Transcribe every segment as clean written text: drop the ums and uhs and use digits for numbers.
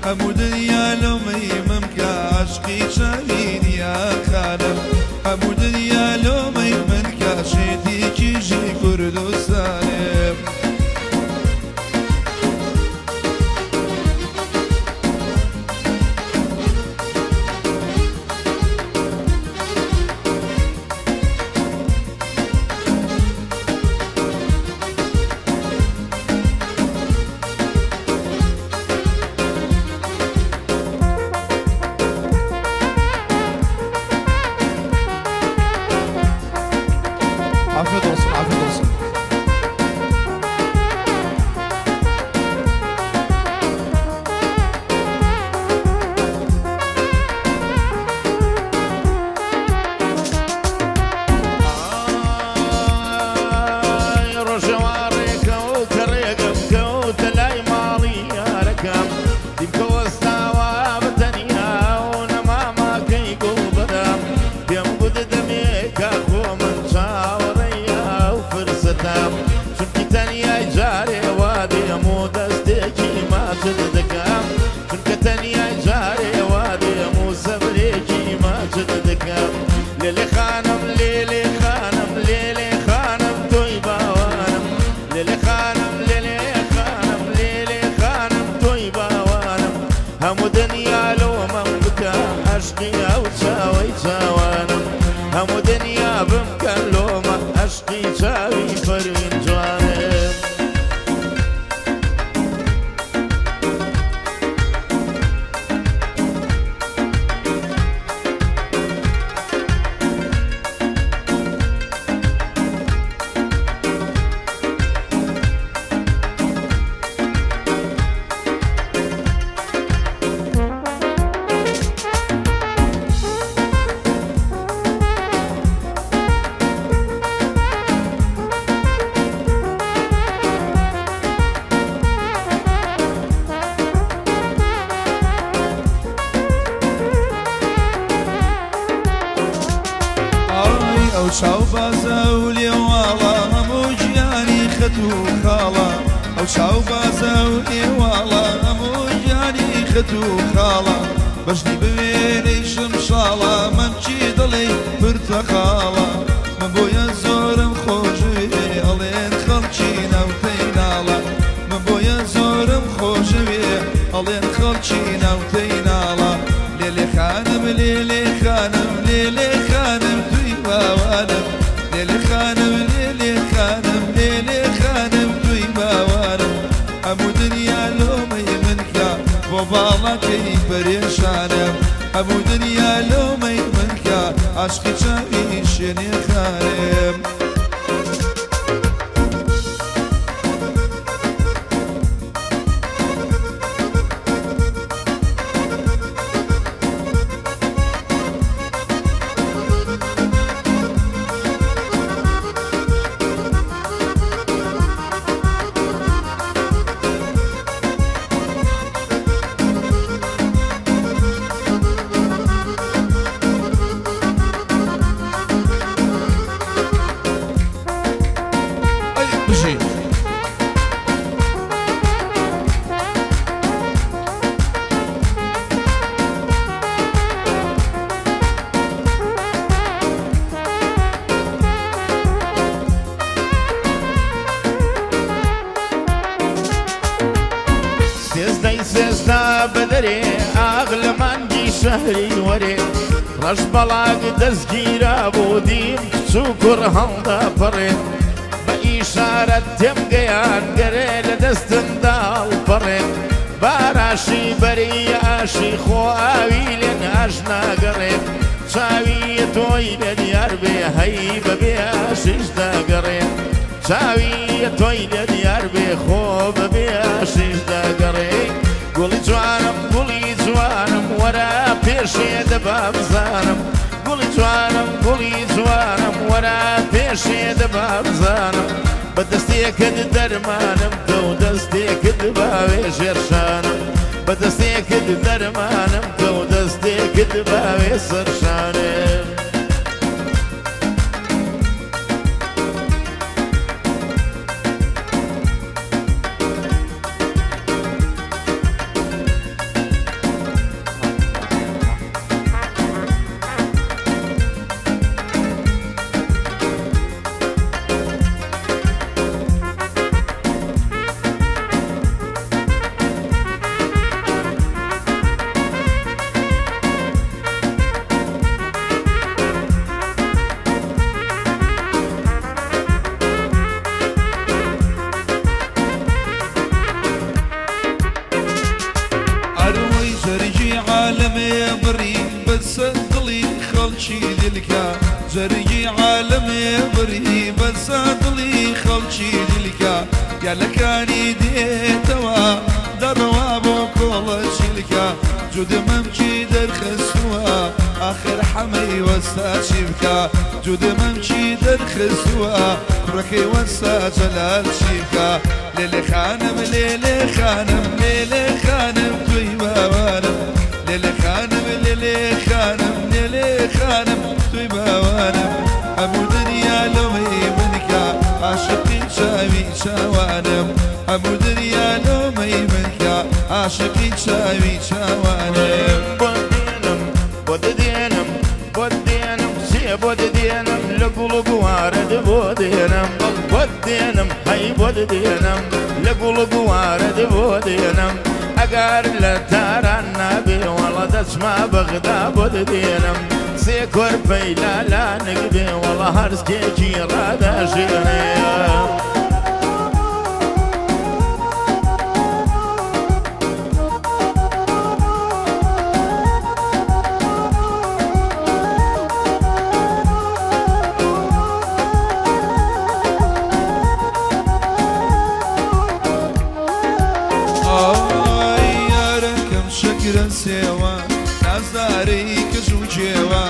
همو دنیا لومی ممکە عشقی چاوین یا خانم همو دنیا لومی ممکە شێتی کیژی کوردستانم عافية olsun, afiyet olsun. ليلي خانم ليلي خانم ليلي خانم توي باوانم ليلي خانم ليلي خانم ليلي خانم توي باوانم همو دنيا لو مملكة عشقي أو تساوي تساوانم همو دنيا بمكان لو ما عشقي تساوي فرين جوانم ئەو چاو بازە و لێواڵە هەموو گیانی خەت و خاڵە ئەو چاو بازە و لێواڵە هەموو گیانی خەت و خاڵە بەشنی بوێرەی شمشاڵە مەمچی دڵێ پرتەخاڵە من بۆیە زۆرم خۆشوێ ئەڵێن خەڵکی ناوتەی ناڵە من بۆیە زۆرم خۆشەوێ ئەڵێن خەڵکی ناوتەی ناڵە لێلێ خانم لێلێ خانم لێلێ خانم توی باوانم لێلێ خانم لێلێ خانم لێلێ خانم توی باوانم هەموو دنیا لۆمەی منکە بۆ باڵەکەی پەرێشانم هەموو دنیا لۆمەی منکە عاشقی چاوی شوێنێ خانم سێزدا بەدەرێ ئاغلە مانگی شەهری وەرێ ڕەش بەڵاگ دەستگیرا بۆ دیم کچ و کوڕ هەڵدا پەڕێ بە ئیشارەت تێمگەیان گەرێ لە دەستمدا هەڵپەڕێ باراشی بەری ئاشی خۆ ئاوی لێن ئاش ناگەڕێ چاوی تۆی لە دیار بێ هەی بەبێ ئاشیش داگەڕێ چاوی تۆی لە دیار بێ خۆ بەبێ ئاشیش داگەڕێ گوڵی جوانم وەرە پێشێ دەبا بزانم گوڵی جوانم وەرە پێشێ دەبا بزانم بە دەستێکت دەرمانم تۆ دەستێکت باوێ ژێرشانم بە دەستێکت دەرمانم تۆ دەستێکت باوێ سەرشانم جري عالمي بري بس دلي خلشي للكا يا لكاني ديتوا دروا بكل شلكا جود ممشي در خسوا آخر حمي وسا شبكا جود ممشي در خسوا بركي وسا جلال شبكا ليلي خانم ليلي خانم ليلي خانم طيبة وانم ليلي خانم ليلي خانم ليلي خانم طيبة وانم أبو دنيا لومي منكا عاشقي شاوي شوانم أبو دنيا لومي منكا عاشقي شاوي شوانم بودينم بودينم سي بودينم لقلق وارد بودينم بودينم هاي بودينم لقلق وارد بودينم أقار لتارا النبي والله دسما بغدا بودينم سيكور بيلا لا نقبي والله هرس كيكي رادا شيني سوا نازداری کجوجیوا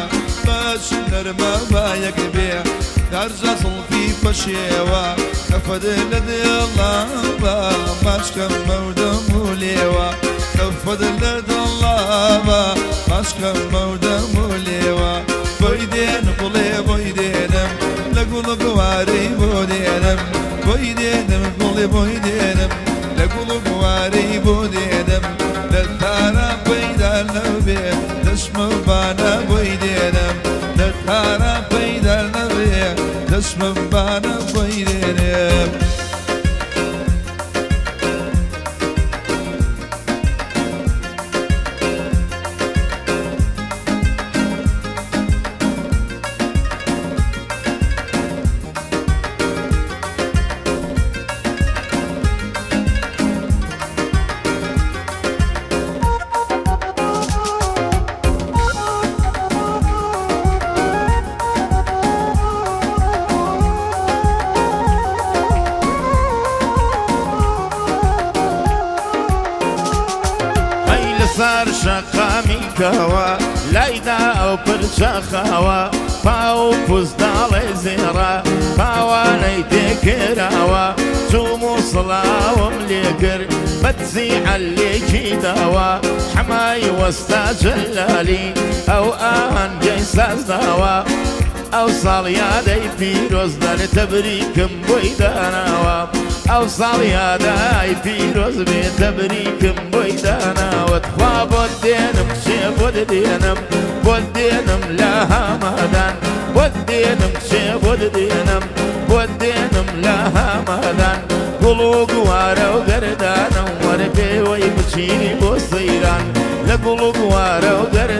باش نرما بايك بيع درجة صلفي بشيوا كفد لدي الله با باش كم مودم وليوا كفد لدي الله با باش كم مودم وليوا بويدين قلي بويدينم لقول قواري بودينم بويدينم قلي بويدينم لقول قواري بودينم للتارا بيدا النبي تشمل بانا بويدينم للتارا بيدا النبي تشمل بانا بويدينم صار شقامي كوا لايدا او برشا خوا فاو فزدال زيرا فاواني تكراوا سومو صلاوم ليكر بتزي عليكي دوا حماي وستا جلالي او ان جيساز دوا او صال يادي فيروز دار تبريكم بويداناوا او صال يادي فيروز بتبريكم بويدانا وتخوا بودينم شي بودينم بودينم لها مدان بودينم شي بودينم بودينم لها مدان قلوق وارا وقردان وربي ويبتشيني بوصيران لقلوق وارا وقردان